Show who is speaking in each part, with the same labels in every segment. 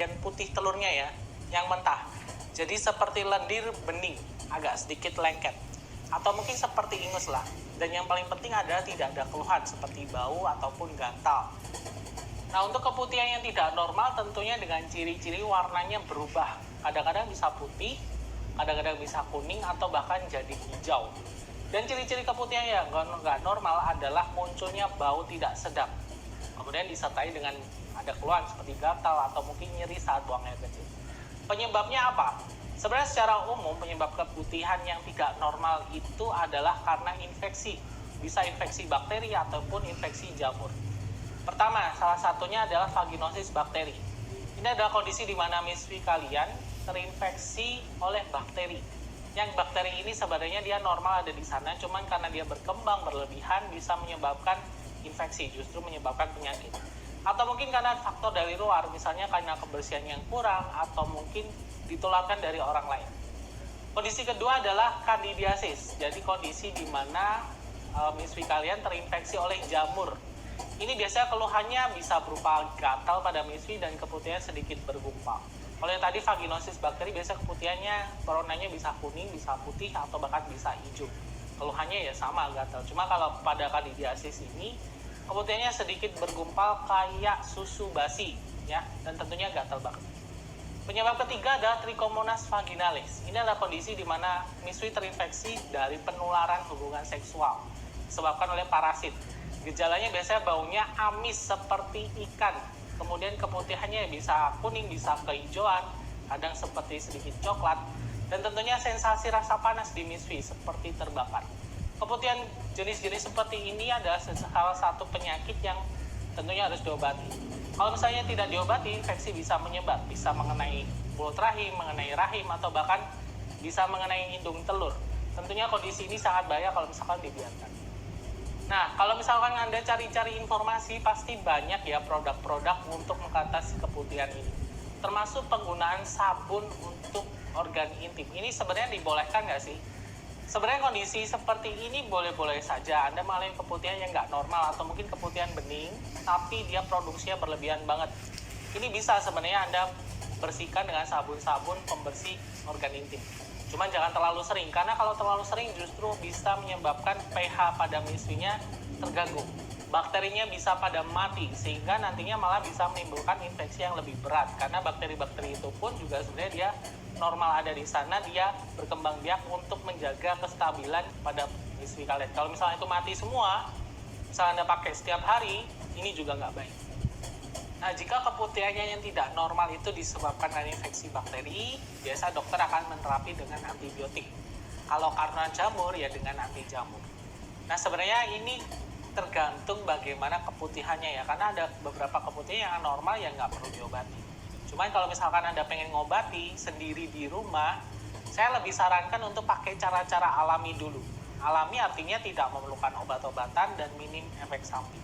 Speaker 1: bagian putih telurnya ya, yang mentah. Jadi seperti lendir bening, agak sedikit lengket. Atau mungkin seperti ingus lah. Dan yang paling penting adalah tidak ada keluhan seperti bau ataupun gatal. Nah, untuk keputihan yang tidak normal tentunya dengan ciri-ciri warnanya berubah. Kadang-kadang bisa putih, kadang-kadang bisa kuning, atau bahkan jadi hijau. Dan ciri-ciri keputihan yang nggak normal adalah munculnya bau tidak sedap. Kemudian disertai dengan ada keluhan seperti gatal atau mungkin nyeri saat buang air kecil. Penyebabnya apa? Sebenarnya secara umum penyebab keputihan yang tidak normal itu adalah karena infeksi. Bisa infeksi bakteri ataupun infeksi jamur. Pertama, salah satunya adalah vaginosis bakteri. Ini adalah kondisi di mana miswi kalian terinfeksi oleh bakteri. Yang bakteri ini sebenarnya dia normal ada di sana, cuman karena dia berkembang berlebihan bisa menyebabkan infeksi, justru menyebabkan penyakit. Atau mungkin karena faktor dari luar, misalnya karena kebersihan yang kurang, atau mungkin ditularkan dari orang lain. Kondisi kedua adalah candidiasis, jadi kondisi di mana miswi kalian terinfeksi oleh jamur. Ini biasanya keluhannya bisa berupa gatal pada miswi dan keputihan sedikit bergumpal. Kalau yang tadi vaginosis bakteri, biasanya keputihannya warnanya bisa kuning, bisa putih, atau bahkan bisa hijau. Keluhannya ya sama gatal. Cuma kalau pada candidiasis ini, keputihannya sedikit bergumpal kayak susu basi, ya, dan tentunya gatal banget. Penyebab ketiga adalah Trichomonas vaginalis. Ini adalah kondisi di mana miswi terinfeksi dari penularan hubungan seksual disebabkan oleh parasit. Gejalanya biasanya baunya amis seperti ikan. Kemudian keputihannya bisa kuning, bisa kehijauan, kadang seperti sedikit coklat. Dan tentunya sensasi rasa panas di miswi seperti terbakar. Keputihan jenis-jenis seperti ini adalah salah satu penyakit yang tentunya harus diobati. Kalau misalnya tidak diobati, infeksi bisa menyebar. Bisa mengenai mulut rahim, mengenai rahim, atau bahkan bisa mengenai indung telur. Tentunya kondisi ini sangat bahaya kalau misalkan dibiarkan. Nah, kalau misalkan Anda cari-cari informasi, pasti banyak ya produk-produk untuk mengatasi keputihan ini. Termasuk penggunaan sabun untuk organ intim. Ini sebenarnya dibolehkan nggak sih? Sebenarnya kondisi seperti ini boleh-boleh saja. Anda mengalami keputihan yang nggak normal atau mungkin keputihan bening, tapi dia produksinya berlebihan banget. Ini bisa sebenarnya Anda bersihkan dengan sabun-sabun pembersih organ intim. Cuman jangan terlalu sering, karena kalau terlalu sering justru bisa menyebabkan pH pada miswinya terganggu. Bakterinya bisa pada mati, sehingga nantinya malah bisa menimbulkan infeksi yang lebih berat. Karena bakteri-bakteri itu pun juga sebenarnya dia normal ada di sana, dia berkembang biak untuk menjaga kestabilan pada miswi kalian. Kalau misalnya itu mati semua, misalnya Anda pakai setiap hari, ini juga nggak baik. Nah, jika keputihannya yang tidak normal itu disebabkan dari infeksi bakteri, biasa dokter akan menerapi dengan antibiotik. Kalau karena jamur, ya dengan anti jamur. Nah, sebenarnya ini tergantung bagaimana keputihannya ya, karena ada beberapa keputihan yang normal yang nggak perlu diobati. Cuman kalau misalkan Anda pengen ngobati sendiri di rumah, saya lebih sarankan untuk pakai cara-cara alami dulu. Alami artinya tidak memerlukan obat-obatan dan minim efek samping.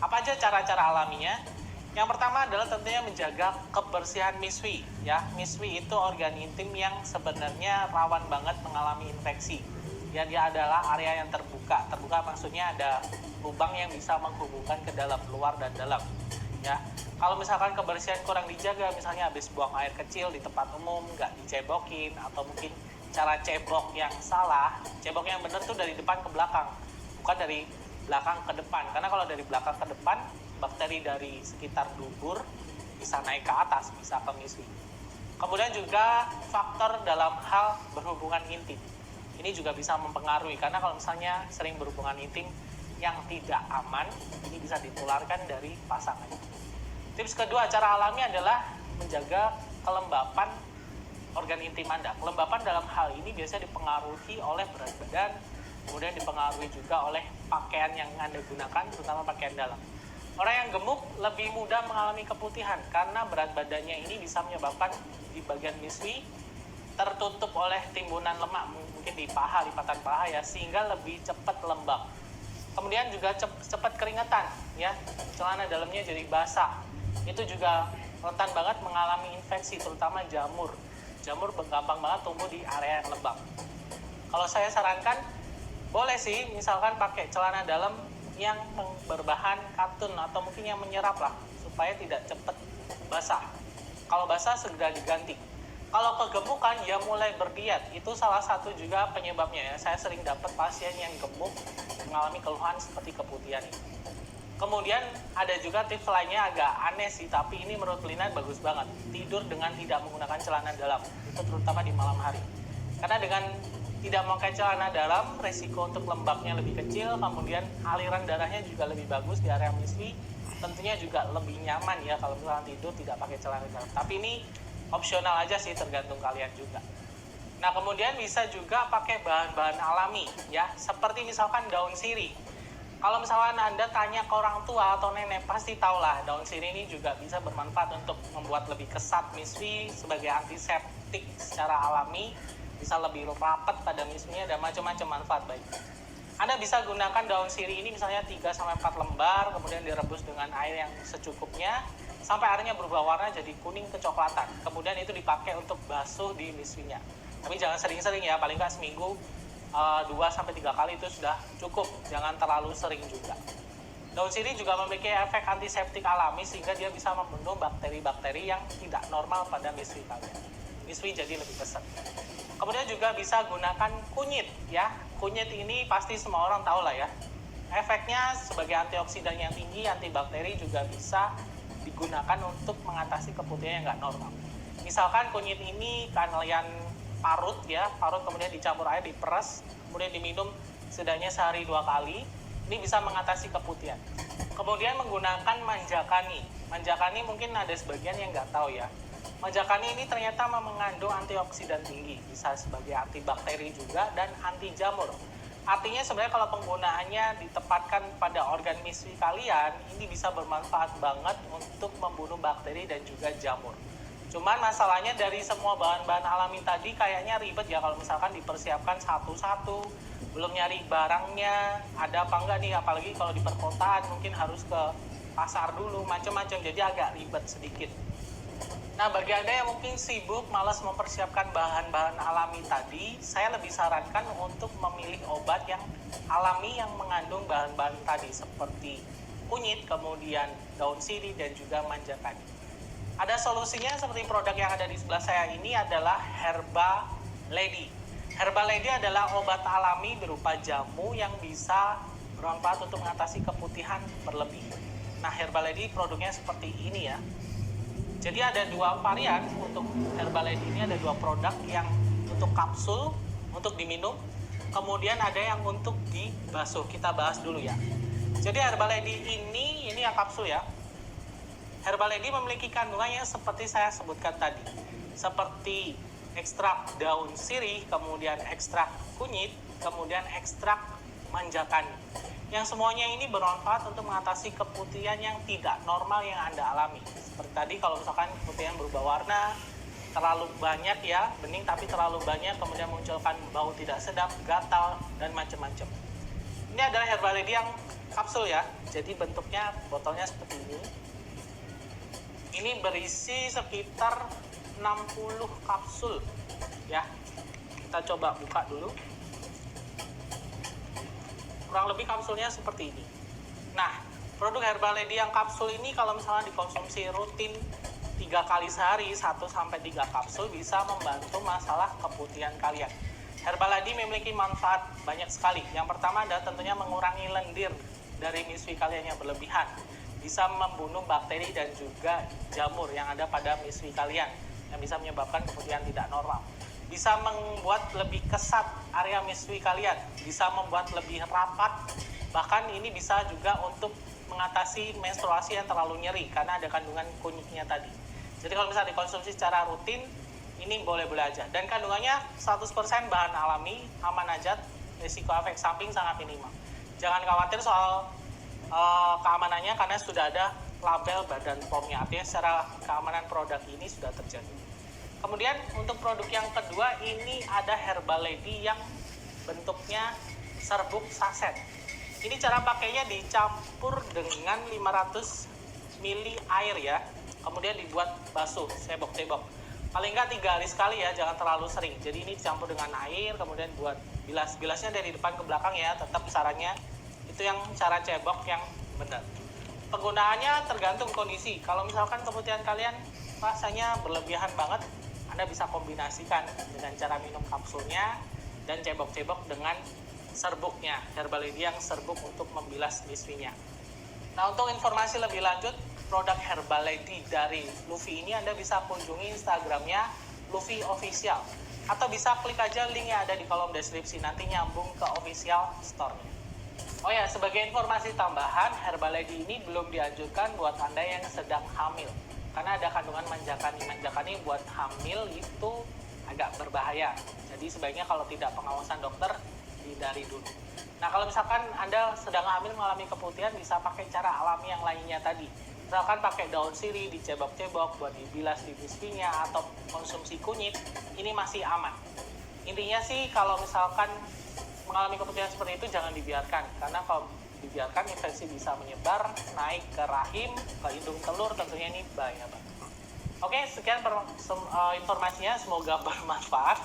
Speaker 1: Apa aja cara-cara alaminya? Yang pertama adalah tentunya menjaga kebersihan miswi. Ya, miswi itu organ intim yang sebenarnya rawan banget mengalami infeksi. Ya, dia adalah area yang terbuka. Terbuka maksudnya ada lubang yang bisa menghubungkan ke dalam, luar dan dalam. Ya, kalau misalkan kebersihan kurang dijaga, misalnya habis buang air kecil di tempat umum, nggak dicebokin, atau mungkin cara cebok yang salah, cebok yang benar tuh dari depan ke belakang, bukan dari belakang ke depan. Karena kalau dari belakang ke depan, bakteri dari sekitar dubur bisa naik ke atas, bisa ke miswi. Kemudian juga faktor dalam hal berhubungan intim. Ini juga bisa mempengaruhi, karena kalau misalnya sering berhubungan intim yang tidak aman, ini bisa ditularkan dari pasangan. Tips kedua, cara alami adalah menjaga kelembapan organ intim Anda. Kelembapan dalam hal ini biasanya dipengaruhi oleh berat badan, kemudian dipengaruhi juga oleh pakaian yang Anda gunakan, terutama pakaian dalam. Orang yang gemuk lebih mudah mengalami keputihan karena berat badannya ini bisa menyebabkan di bagian miswi tertutup oleh timbunan lemak, mungkin di paha, lipatan paha ya, sehingga lebih cepat lembab. Kemudian juga cepat keringetan ya, celana dalamnya jadi basah. Itu juga rentan banget mengalami infeksi, terutama jamur. Jamur gampang banget tumbuh di area yang lembab. Kalau saya sarankan, boleh sih misalkan pakai celana dalam yang berbahan katun atau mungkin yang menyerap lah, supaya tidak cepat basah. Kalau basah segera diganti. Kalau kegemukan ya mulai berdiet, itu salah satu juga penyebabnya ya. Saya sering dapat pasien yang gemuk mengalami keluhan seperti keputihan ini. Kemudian ada juga tips lainnya agak aneh sih, tapi ini menurut Lina bagus banget. Tidur dengan tidak menggunakan celana dalam, itu terutama di malam hari. Karena dengan tidak memakai celana dalam, resiko untuk lembabnya lebih kecil, kemudian aliran darahnya juga lebih bagus di area miswi. Tentunya juga lebih nyaman ya kalau misalnya tidur tidak pakai celana dalam. Tapi ini opsional aja sih, tergantung kalian juga. Nah, kemudian bisa juga pakai bahan-bahan alami ya, seperti misalkan daun sirih. Kalau misalkan Anda tanya ke orang tua atau nenek, pasti tahulah daun sirih ini juga bisa bermanfaat untuk membuat lebih kesat miswi sebagai antiseptik secara alami, bisa lebih rapat pada miswinya dan macam-macam manfaat baik. Anda bisa gunakan daun sirih ini misalnya 3-4 lembar, kemudian direbus dengan air yang secukupnya, sampai airnya berubah warna jadi kuning kecoklatan. Kemudian itu dipakai untuk basuh di miswinya. Tapi jangan sering-sering ya, paling nggak seminggu 2-3 kali itu sudah cukup. Jangan terlalu sering juga. Daun sirih juga memiliki efek antiseptik alami sehingga dia bisa membunuh bakteri-bakteri yang tidak normal pada miswi kalian. Miswi jadi lebih kesat. Kemudian juga bisa gunakan kunyit ya. Kunyit ini pasti semua orang tahu lah ya. Efeknya sebagai antioksidan yang tinggi, antibakteri juga bisa digunakan untuk mengatasi keputihan yang nggak normal. Misalkan kunyit ini kalian parut ya, parut kemudian dicampur air, diperas, kemudian diminum setidaknya sehari 2 kali. Ini bisa mengatasi keputihan. Kemudian menggunakan manjakani. Manjakani mungkin ada sebagian yang nggak tahu ya. Manjakani ini ternyata mengandung antioksidan tinggi, bisa sebagai antibakteri juga dan anti jamur. Artinya sebenarnya kalau penggunaannya ditempatkan pada organ miswi kalian, ini bisa bermanfaat banget untuk membunuh bakteri dan juga jamur. Cuman masalahnya dari semua bahan-bahan alami tadi kayaknya ribet ya kalau misalkan dipersiapkan satu-satu, belum nyari barangnya, ada apa enggak nih, apalagi kalau di perkotaan mungkin harus ke pasar dulu, macam-macam, jadi agak ribet sedikit. Nah, bagi Anda yang mungkin sibuk, malas mempersiapkan bahan-bahan alami tadi, saya lebih sarankan untuk memilih obat yang alami yang mengandung bahan-bahan tadi seperti kunyit, kemudian daun sirih, dan juga manjakani. Ada solusinya seperti produk yang ada di sebelah saya ini adalah Herba Lady. Herba Lady adalah obat alami berupa jamu yang bisa bermanfaat untuk mengatasi keputihan berlebih. Nah, Herba Lady produknya seperti ini ya. Jadi ada 2 varian untuk Herba Lady ini, ada 2 produk yang untuk kapsul, untuk diminum, kemudian ada yang untuk dibasuh. Kita bahas dulu ya. Jadi Herba Lady ini yang kapsul ya. Herba Lady memiliki kandungan yang seperti saya sebutkan tadi, seperti ekstrak daun sirih, kemudian ekstrak kunyit, kemudian ekstrak manjakani. Yang semuanya ini bermanfaat untuk mengatasi keputihan yang tidak normal yang Anda alami. Seperti tadi kalau misalkan keputihan berubah warna, terlalu banyak ya, bening tapi terlalu banyak, kemudian munculkan bau tidak sedap, gatal, dan macam-macam. Ini adalah Herba Lady yang kapsul ya, jadi bentuknya botolnya seperti ini. Ini berisi sekitar 60 kapsul ya. Kita coba buka dulu. Kurang lebih kapsulnya seperti ini. Nah, produk Herba Lady yang kapsul ini kalau misalnya dikonsumsi rutin 3 kali sehari, 1-3 kapsul bisa membantu masalah keputihan kalian. Herba Lady memiliki manfaat banyak sekali. Yang pertama adalah tentunya mengurangi lendir dari miswi kalian yang berlebihan. Bisa membunuh bakteri dan juga jamur yang ada pada miswi kalian yang bisa menyebabkan keputihan tidak normal. Bisa membuat lebih kesat area miswi kalian, bisa membuat lebih rapat, bahkan ini bisa juga untuk mengatasi menstruasi yang terlalu nyeri karena ada kandungan kunyitnya tadi. Jadi kalau misalnya dikonsumsi secara rutin, ini boleh-boleh aja. Dan kandungannya 100% bahan alami, aman aja, risiko efek samping sangat minimal. Jangan khawatir soal keamanannya karena sudah ada label Badan POM-nya, artinya secara keamanan produk ini sudah terjamin. Kemudian untuk produk yang kedua ini ada Herba Lady yang bentuknya serbuk saset. Ini cara pakainya dicampur dengan 500 ml air ya. Kemudian dibuat basuh, cebok-cebok. Paling nggak 3 hari sekali ya, jangan terlalu sering. Jadi ini dicampur dengan air, kemudian buat bilas. Bilasnya dari depan ke belakang ya, tetap sarannya. Itu yang cara cebok yang benar. Penggunaannya tergantung kondisi. Kalau misalkan keputihan kalian rasanya berlebihan banget, Anda bisa kombinasikan dengan cara minum kapsulnya dan cebok-cebok dengan serbuknya, Herbalife yang serbuk untuk membilas bisfinya. Nah, untuk informasi lebih lanjut produk Herbalife dari Luffy ini, Anda bisa kunjungi Instagramnya Luffy Official, atau bisa klik aja link yang ada di kolom deskripsi, nanti nyambung ke official store-nya. Oh ya, sebagai informasi tambahan, Herbalife ini belum dianjurkan buat Anda yang sedang hamil, karena ada kandungan manjakani. Manjakani buat hamil itu agak berbahaya, jadi sebaiknya kalau tidak pengawasan dokter, hindari dulu. Nah, kalau misalkan Anda sedang hamil mengalami keputihan, bisa pakai cara alami yang lainnya tadi. Misalkan pakai daun sirih, dicebok-cebok buat dibilas di bisfinya, atau konsumsi kunyit, ini masih aman. Intinya sih, kalau misalkan mengalami keputihan seperti itu, jangan dibiarkan. Karena kalau dibiarkan, infeksi bisa menyebar, naik ke rahim, ke hidung telur, tentunya ini bahaya banget. Oke, sekian informasinya, semoga bermanfaat.